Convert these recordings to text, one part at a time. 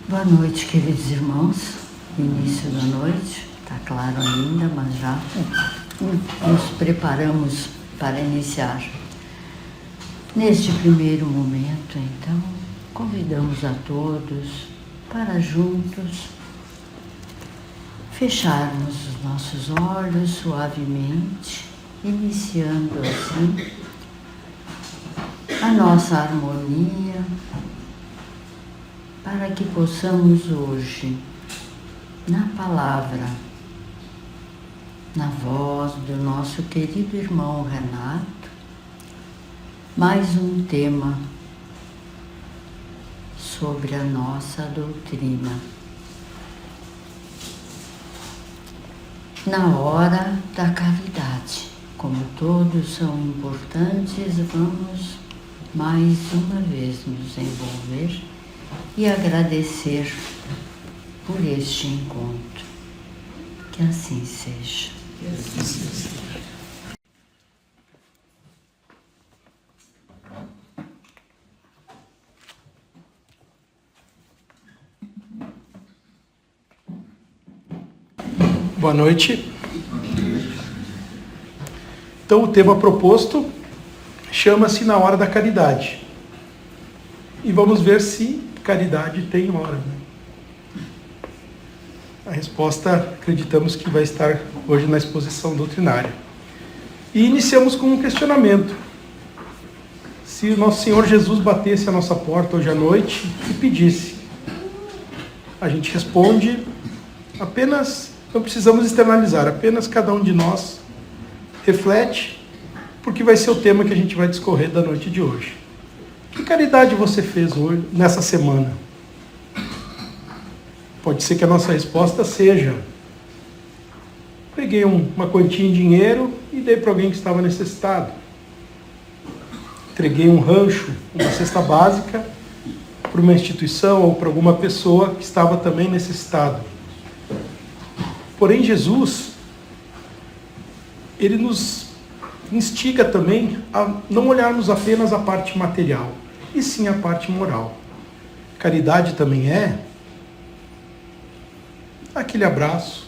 Boa noite, queridos irmãos. Início da noite, está claro ainda, mas já nos preparamos para iniciar. Neste primeiro momento, então, convidamos a todos para juntos fecharmos os nossos olhos suavemente, iniciando assim a nossa harmonia, para que possamos hoje, na palavra, na voz do nosso querido irmão Renato, mais um tema sobre a nossa doutrina. Na hora da caridade, como todos são importantes, vamos mais uma vez nos envolver e agradecer por este encontro. Que assim seja. Que assim seja. Boa noite. Então, o tema proposto chama-se Na Hora da Caridade. E vamos ver se caridade tem hora, né? A resposta, acreditamos que vai estar hoje na exposição doutrinária. E iniciamos com um questionamento. Se o nosso Senhor Jesus batesse a nossa porta hoje à noite e pedisse, a gente responde apenas, não precisamos externalizar, apenas cada um de nós reflete, porque vai ser o tema que a gente vai discorrer da noite de hoje. Que caridade você fez hoje, nessa semana? Pode ser que a nossa resposta seja: peguei uma quantia em dinheiro e dei para alguém que estava necessitado. Entreguei um rancho, uma cesta básica, para uma instituição ou para alguma pessoa que estava também necessitado. Porém, Jesus, ele nos instiga também a não olharmos apenas a parte material, e sim a parte moral. Caridade também é aquele abraço,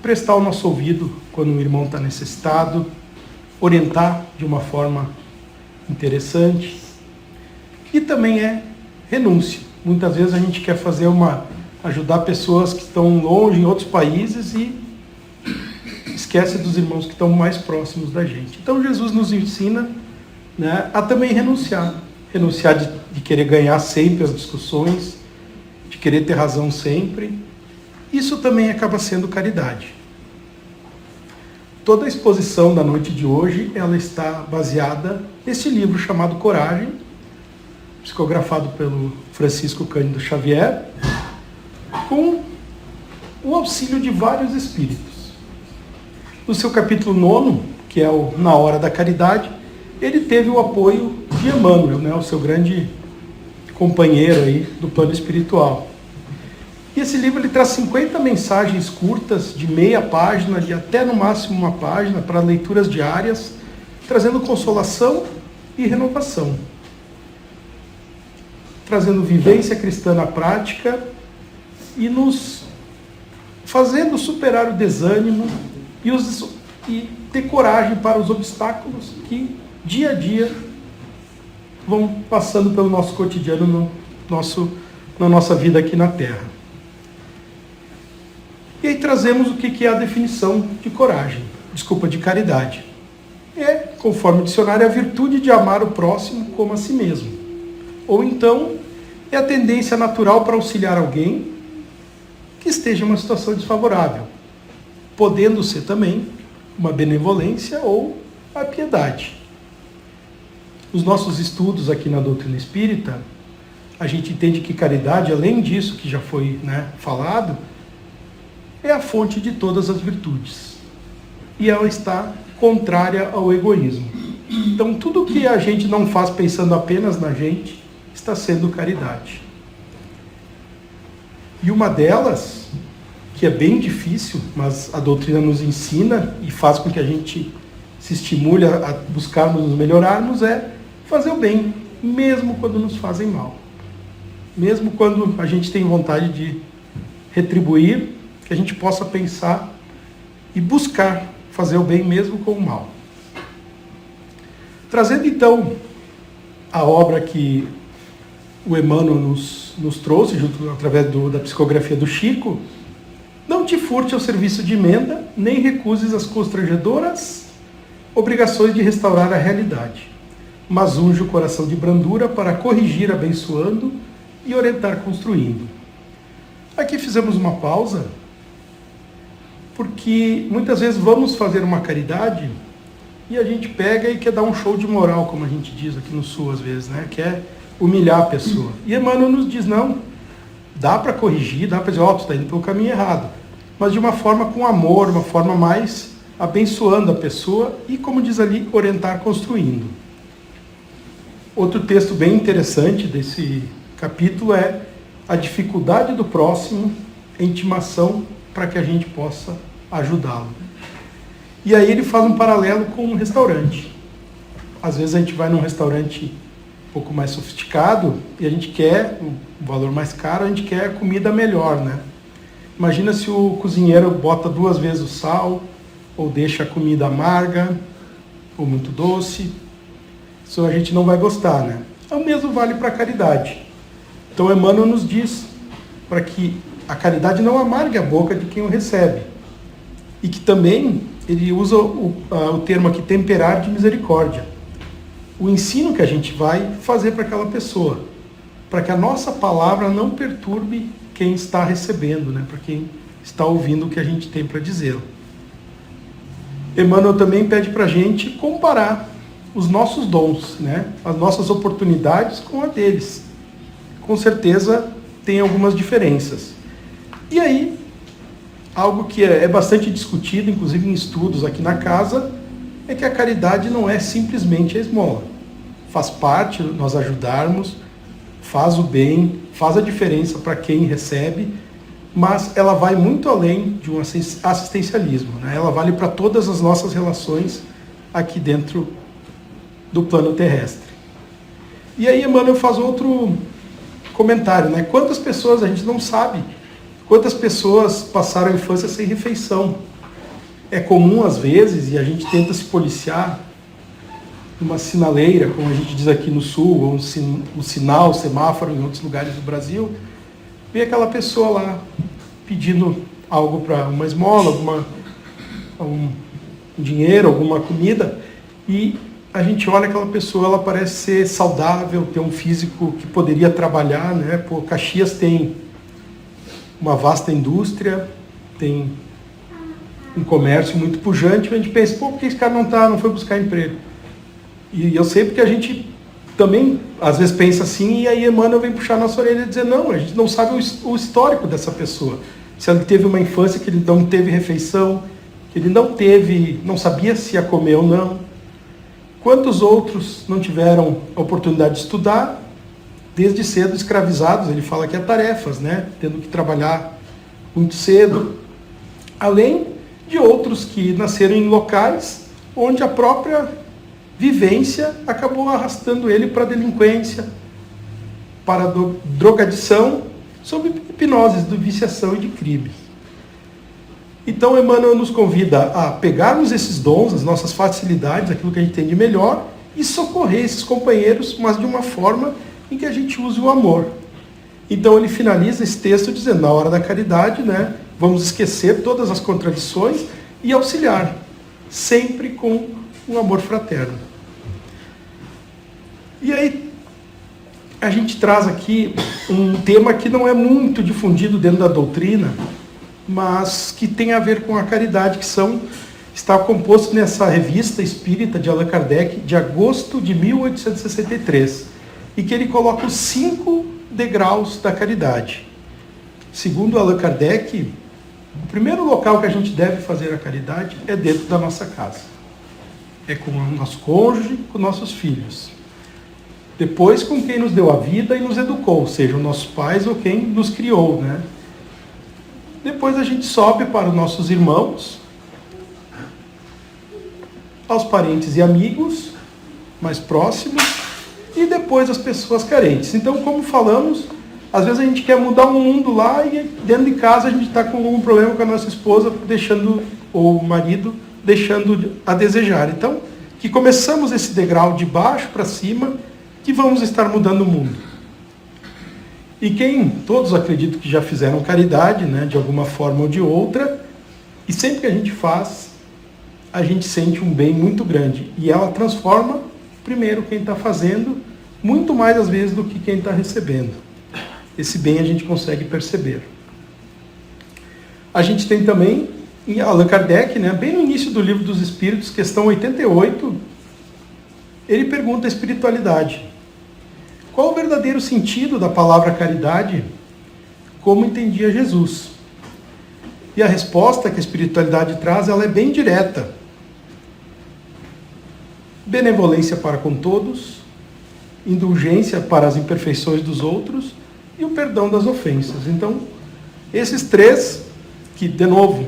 prestar o nosso ouvido quando um irmão está necessitado, orientar de uma forma interessante. E também é renúncia. Muitas vezes a gente quer ajudar pessoas que estão longe em outros países e esquece dos irmãos que estão mais próximos da gente. Então Jesus nos ensina, né, a também renunciar. Renunciar de querer ganhar sempre as discussões, de querer ter razão sempre. Isso também acaba sendo caridade. Toda a exposição da noite de hoje, ela está baseada nesse livro chamado Coragem, psicografado pelo Francisco Cândido Xavier, com o auxílio de vários espíritos. No seu capítulo 9, que é o Na Hora da Caridade, ele teve o apoio de Emmanuel, né, o seu grande companheiro aí do plano espiritual. E esse livro ele traz 50 mensagens curtas, de meia página, de até no máximo uma página, para leituras diárias, trazendo consolação e renovação. Trazendo vivência cristã na prática e nos fazendo superar o desânimo e ter coragem para os obstáculos que dia a dia vão passando pelo nosso cotidiano, na nossa vida aqui na Terra. E aí trazemos o que é a definição de coragem, de caridade. É, conforme o dicionário, a virtude de amar o próximo como a si mesmo. Ou então, é a tendência natural para auxiliar alguém que esteja em uma situação desfavorável, podendo ser também uma benevolência ou a piedade. Nos nossos estudos aqui na doutrina espírita, a gente entende que caridade, além disso que já foi, né, falado, é a fonte de todas as virtudes. E ela está contrária ao egoísmo. Então, tudo que a gente não faz pensando apenas na gente, está sendo caridade. E uma delas, que é bem difícil, mas a doutrina nos ensina e faz com que a gente se estimule a buscarmos nos melhorarmos, é fazer o bem, mesmo quando nos fazem mal. mesmo quando a gente tem vontade de retribuir, que a gente possa pensar e buscar fazer o bem mesmo com o mal. Trazendo então a obra que o Emmanuel nos trouxe, através da psicografia do Chico, não te furte ao serviço de emenda, nem recuses as constrangedoras obrigações de restaurar a realidade, mas unge o coração de brandura para corrigir abençoando e orientar construindo. Aqui fizemos uma pausa, porque muitas vezes vamos fazer uma caridade e a gente pega e quer dar um show de moral, como a gente diz aqui no Sul às vezes, né? Quer humilhar a pessoa. E Emmanuel nos diz, não, dá para corrigir, dá para dizer, tu está indo pelo caminho errado, mas de uma forma com amor, uma forma mais abençoando a pessoa e, como diz ali, orientar construindo. Outro texto bem interessante desse capítulo é a dificuldade do próximo, a intimação para que a gente possa ajudá-lo. E aí ele faz um paralelo com um restaurante. Às vezes a gente vai num restaurante um pouco mais sofisticado e a gente quer um valor mais caro, a gente quer comida melhor, né? Imagina se o cozinheiro bota 2 vezes o sal, ou deixa a comida amarga, ou muito doce. Isso a gente não vai gostar, né? O mesmo vale para a caridade. Então Emmanuel nos diz para que a caridade não amargue a boca de quem o recebe. E que também ele usa o termo aqui, temperar de misericórdia. O ensino que a gente vai fazer para aquela pessoa, para que a nossa palavra não perturbe quem está recebendo, né? Para quem está ouvindo o que a gente tem para dizer. Emmanuel também pede para a gente comparar os nossos dons, né? As nossas oportunidades com a deles. Com certeza tem algumas diferenças. E aí, algo que é bastante discutido, inclusive em estudos aqui na casa, é que a caridade não é simplesmente a esmola. Faz parte nós ajudarmos, faz o bem, faz a diferença para quem recebe, mas ela vai muito além de um assistencialismo, né? Ela vale para todas as nossas relações aqui dentro do plano terrestre. E aí Emmanuel faz outro comentário, né? Quantas pessoas, a gente não sabe, quantas pessoas passaram a infância sem refeição. É comum às vezes, e a gente tenta se policiar, numa sinaleira, como a gente diz aqui no Sul, ou um sinal, semáforo em outros lugares do Brasil, vê aquela pessoa lá pedindo algo para uma esmola, um dinheiro, alguma comida, e a gente olha aquela pessoa, ela parece ser saudável, ter um físico que poderia trabalhar, né? Pô, Caxias tem uma vasta indústria, tem um comércio muito pujante, e a gente pensa, pô, por que esse cara não foi buscar emprego? E eu sei porque a gente também, às vezes, pensa assim, e aí Emmanuel vem puxar a nossa orelha e dizer, não, a gente não sabe o histórico dessa pessoa. Se ele teve uma infância que ele não teve refeição, que ele não sabia se ia comer ou não. Quantos outros não tiveram a oportunidade de estudar, desde cedo escravizados, ele fala que é tarefas, né? Tendo que trabalhar muito cedo. Além de outros que nasceram em locais onde a própria vivência acabou arrastando ele para a delinquência, para a drogadição, sob hipnose, de viciação e de crimes. Então Emmanuel nos convida a pegarmos esses dons, as nossas facilidades, aquilo que a gente tem de melhor, e socorrer esses companheiros, mas de uma forma em que a gente use o amor. Então ele finaliza esse texto dizendo, na hora da caridade, né, vamos esquecer todas as contradições e auxiliar, sempre com um amor fraterno. E aí, a gente traz aqui um tema que não é muito difundido dentro da doutrina, mas que tem a ver com a caridade, está composto nessa revista espírita de Allan Kardec, de agosto de 1863, e que ele coloca os 5 degraus da caridade. Segundo Allan Kardec, o primeiro local que a gente deve fazer a caridade é dentro da nossa casa. É com o nosso cônjuge, com nossos filhos. Depois com quem nos deu a vida e nos educou, sejam nossos pais ou quem nos criou, né? Depois a gente sobe para os nossos irmãos, aos parentes e amigos mais próximos, e depois as pessoas carentes. Então, como falamos, Às vezes a gente quer mudar o mundo lá e dentro de casa a gente está com algum problema com a nossa esposa, ou o marido, deixando a desejar. Então, que começamos esse degrau de baixo para cima, que vamos estar mudando o mundo. E todos acredito que já fizeram caridade, né, de alguma forma ou de outra, e sempre que a gente faz, a gente sente um bem muito grande. E ela transforma, primeiro, quem está fazendo, muito mais às vezes do que quem está recebendo. Esse bem a gente consegue perceber. A gente tem também, em Allan Kardec, né, bem no início do Livro dos Espíritos, questão 88, ele pergunta a espiritualidade. Qual o verdadeiro sentido da palavra caridade, como entendia Jesus? E a resposta que a espiritualidade traz, ela é bem direta. Benevolência para com todos, indulgência para as imperfeições dos outros e o perdão das ofensas. Então, esses três, que, de novo,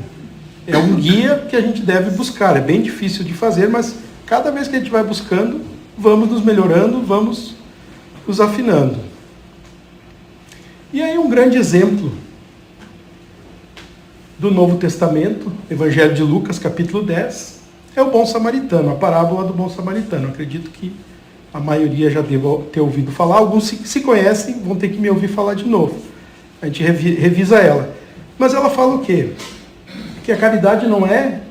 é um guia que a gente deve buscar. É bem difícil de fazer, mas cada vez que a gente vai buscando, vamos nos melhorando, vamos nos afinando. E aí um grande exemplo do Novo Testamento, Evangelho de Lucas, capítulo 10, é o bom samaritano, a parábola do bom samaritano. Acredito que a maioria já deve ter ouvido falar, alguns se conhecem, vão ter que me ouvir falar de novo. A gente revisa ela. Mas ela fala o quê? Que a caridade não é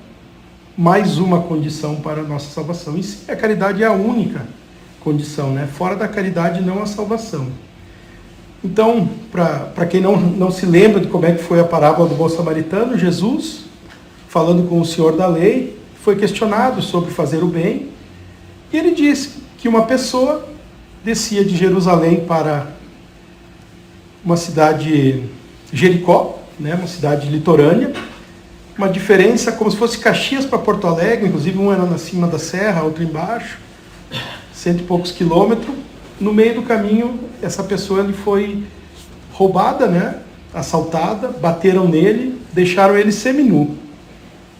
mais uma condição para a nossa salvação. E sim, a caridade é a única condição, né? Fora da caridade não há salvação. Então, para quem não se lembra de como é que foi a parábola do bom samaritano, Jesus, falando com o senhor da lei, foi questionado sobre fazer o bem, e ele disse que uma pessoa descia de Jerusalém para uma cidade, Jericó, né, uma cidade litorânea, uma diferença como se fosse Caxias para Porto Alegre, inclusive um era na cima da serra, outro embaixo, 100 e poucos quilômetros. No meio do caminho, essa pessoa ele foi roubada, né, assaltada, bateram nele, deixaram ele seminu.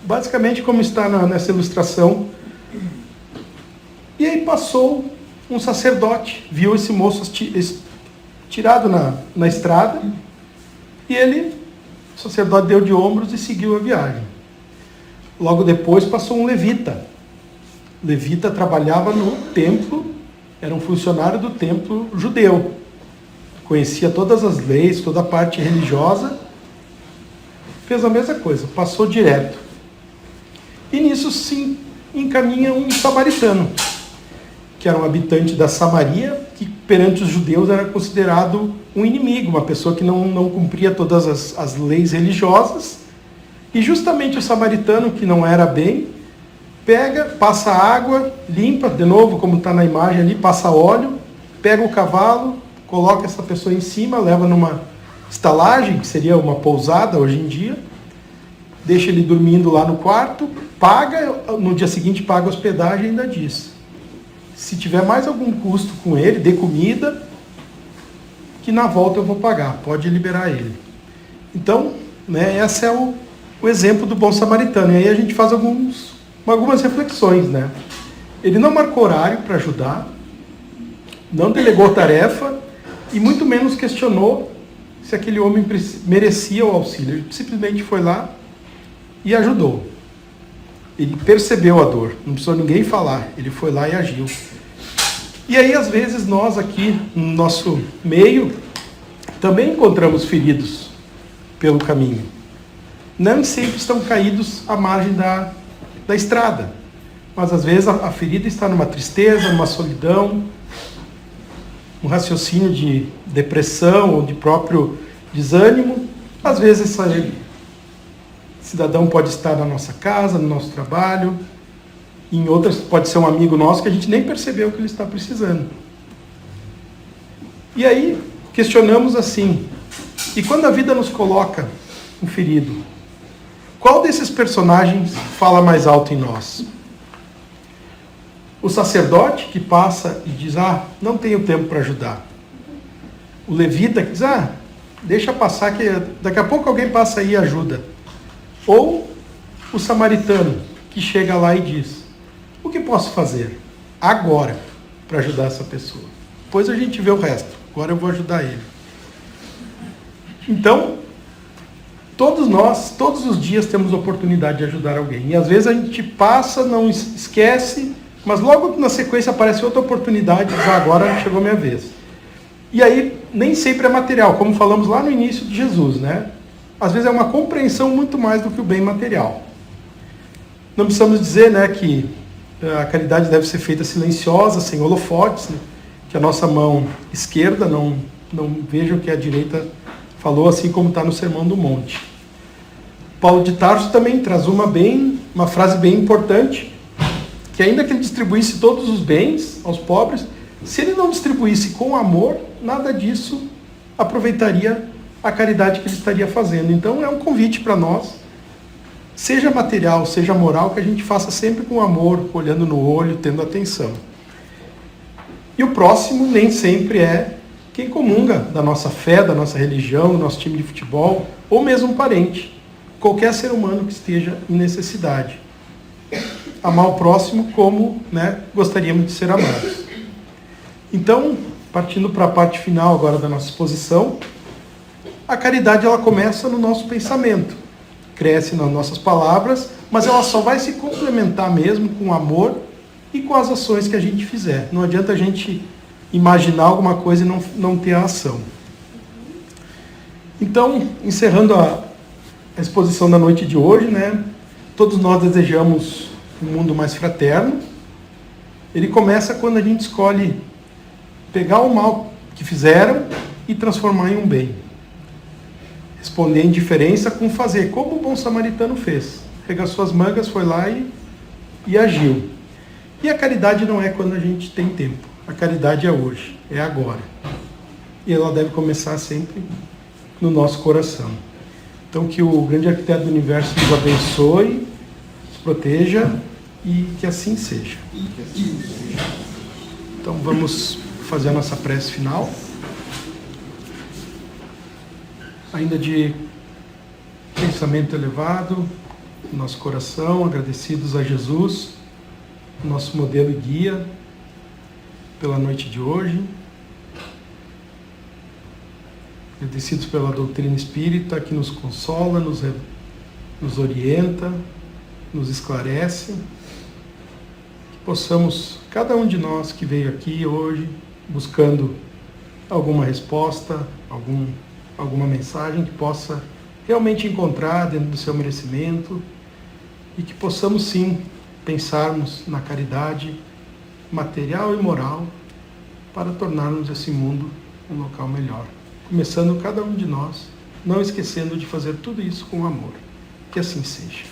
Basicamente como está nessa ilustração. E aí passou um sacerdote, viu esse moço tirado na estrada, e o sacerdote deu de ombros e seguiu a viagem. Logo depois passou um levita. O levita trabalhava no templo, era um funcionário do templo judeu. Conhecia todas as leis, toda a parte religiosa. Fez a mesma coisa, passou direto. E nisso se encaminha um samaritano, que era um habitante da Samaria, que perante os judeus era considerado um inimigo, uma pessoa que não cumpria todas as leis religiosas. E justamente o samaritano, que não era bem, passa água, limpa, de novo, como está na imagem ali, passa óleo, pega o cavalo, coloca essa pessoa em cima, leva numa estalagem, que seria uma pousada hoje em dia, deixa ele dormindo lá no quarto, paga, no dia seguinte paga a hospedagem e ainda diz: se tiver mais algum custo com ele, dê comida, que na volta eu vou pagar, pode liberar ele. Então, né, esse é o exemplo do bom samaritano. E aí a gente faz algumas reflexões, né? Ele não marcou horário para ajudar, não delegou tarefa e muito menos questionou se aquele homem merecia o auxílio. Ele simplesmente foi lá e ajudou. Ele percebeu a dor, não precisou ninguém falar, ele foi lá e agiu. E aí, às vezes, nós aqui, no nosso meio, também encontramos feridos pelo caminho. Não sempre estão caídos à margem da estrada, mas às vezes a ferida está numa tristeza, numa solidão, um raciocínio de depressão ou de próprio desânimo. Às vezes esse cidadão pode estar na nossa casa, no nosso trabalho, em outras pode ser um amigo nosso que a gente nem percebeu que ele está precisando. E aí questionamos assim: e quando a vida nos coloca um ferido, qual desses personagens fala mais alto em nós? O sacerdote que passa e diz: não tenho tempo para ajudar. O levita que diz: deixa passar que daqui a pouco alguém passa aí e ajuda. Ou o samaritano que chega lá e diz: o que posso fazer agora para ajudar essa pessoa? Depois a gente vê o resto. Agora eu vou ajudar ele. Então, todos nós, todos os dias temos oportunidade de ajudar alguém. E às vezes a gente passa, não esquece, mas logo na sequência aparece outra oportunidade e diz, agora chegou a minha vez. E aí, nem sempre é material, como falamos lá no início de Jesus, né? Às vezes é uma compreensão muito mais do que o bem material. Não precisamos dizer, né, que a caridade deve ser feita silenciosa, sem holofotes, né? Que a nossa mão esquerda não veja o que a direita falou, assim como está no Sermão do Monte. Paulo de Tarso também traz uma frase bem importante, que ainda que ele distribuísse todos os bens aos pobres, se ele não distribuísse com amor, nada disso aproveitaria a caridade que ele estaria fazendo. Então é um convite para nós, seja material, seja moral, que a gente faça sempre com amor, olhando no olho, tendo atenção. E o próximo nem sempre é quem comunga da nossa fé, da nossa religião, do nosso time de futebol, ou mesmo um parente, qualquer ser humano que esteja em necessidade. Amar o próximo como, né, gostaríamos de ser amados. Então, partindo para a parte final agora da nossa exposição, a caridade ela começa no nosso pensamento, cresce nas nossas palavras, mas ela só vai se complementar mesmo com o amor e com as ações que a gente fizer. Não adianta a gente imaginar alguma coisa e não ter a ação. Então, encerrando a exposição da noite de hoje, né, todos nós desejamos um mundo mais fraterno. Ele começa quando a gente escolhe pegar o mal que fizeram e transformar em um bem. Responder a indiferença com fazer, como o bom samaritano fez. Regaçou as mangas, foi lá e agiu. E a caridade não é quando a gente tem tempo. A caridade é hoje, é agora. E ela deve começar sempre no nosso coração. Então que o grande arquiteto do universo nos abençoe, nos proteja e que assim seja. Então vamos fazer a nossa prece final. Ainda de pensamento elevado, no nosso coração, agradecidos a Jesus, nosso modelo e guia, pela noite de hoje. Agradecidos pela doutrina espírita que nos consola, nos orienta, nos esclarece. Que possamos, cada um de nós que veio aqui hoje, buscando alguma resposta, alguma mensagem que possa realmente encontrar dentro do seu merecimento e que possamos sim pensarmos na caridade material e moral para tornarmos esse mundo um local melhor. Começando cada um de nós, não esquecendo de fazer tudo isso com amor. Que assim seja.